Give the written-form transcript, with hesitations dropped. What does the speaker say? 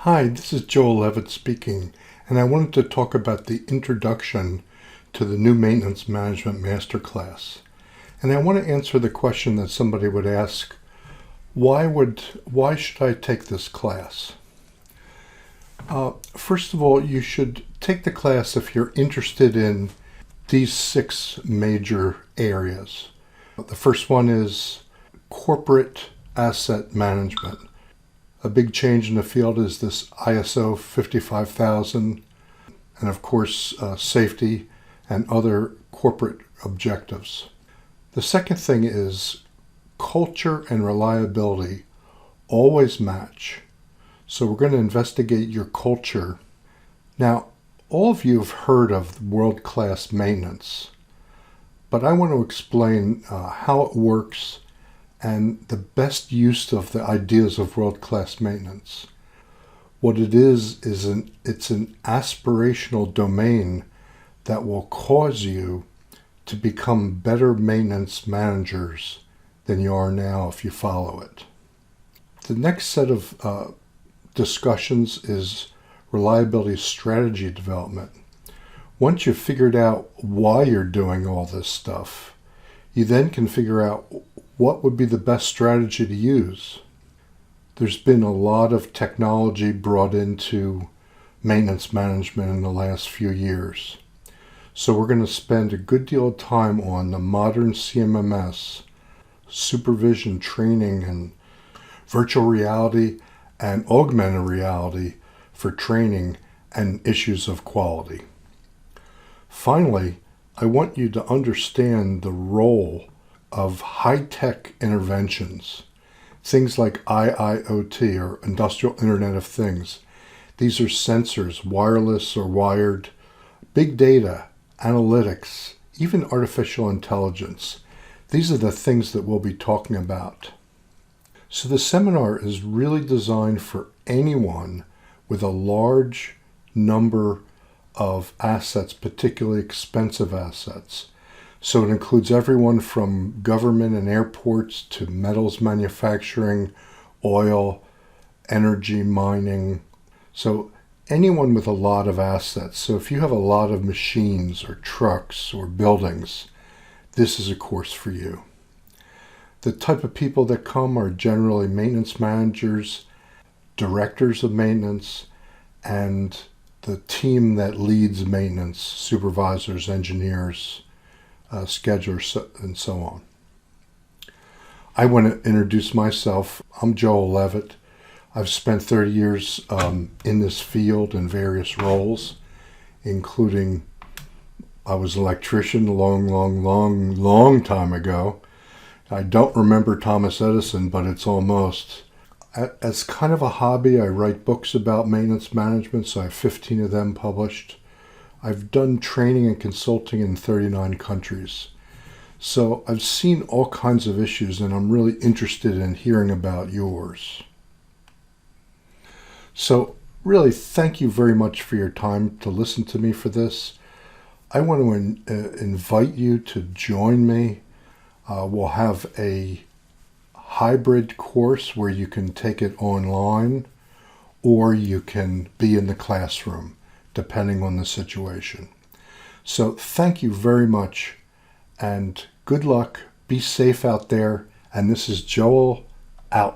Hi, this is Joel Levitt speaking, and I wanted to talk about the introduction to the new Maintenance Management Masterclass. And I want to answer the question that somebody would ask, why should I take this class? First of all, you should take the class if you're interested in these 6 major areas. The first one is corporate asset management. A big change in the field is this ISO 55000, and of course safety and other corporate objectives. The second thing is culture and reliability always match. So we're going to investigate your culture. Now, all of you have heard of world-class maintenance, but I want to explain how it works and the best use of the ideas of world-class maintenance. What it is it's an aspirational domain that will cause you to become better maintenance managers than you are now if you follow it. The next set of discussions is reliability strategy development. Once you've figured out why you're doing all this stuff, you then can figure out what would be the best strategy to use. There's been a lot of technology brought into maintenance management in the last few years. So we're going to spend a good deal of time on the modern CMMS, supervision, training, and virtual reality and augmented reality for training and issues of quality. Finally, I want you to understand the role of high-tech interventions, things like IIoT or Industrial Internet of Things. These are sensors, wireless or wired, big data, analytics, even artificial intelligence. These are the things that we'll be talking about. So the seminar is really designed for anyone with a large number of assets, particularly expensive assets. So it includes everyone from government and airports to metals manufacturing, oil, energy mining. So anyone with a lot of assets. So if you have a lot of machines or trucks or buildings, this is a course for you. The type of people that come are generally maintenance managers, directors of maintenance, and the team that leads maintenance, supervisors, engineers, schedulers, and so on. I want to introduce myself. I'm Joel Levitt. I've spent 30 years in this field in various roles, including I was an electrician a long time ago. I don't remember Thomas Edison, but it's almost. As kind of a hobby, I write books about maintenance management, so I have 15 of them published. I've done training and consulting in 39 countries. So I've seen all kinds of issues, and I'm really interested in hearing about yours. So really, thank you very much for your time to listen to me for this. I want to invite you to join me. We'll have a hybrid course where you can take it online or you can be in the classroom, depending on the situation. So thank you very much and good luck. Be safe out there. And this is Joel out.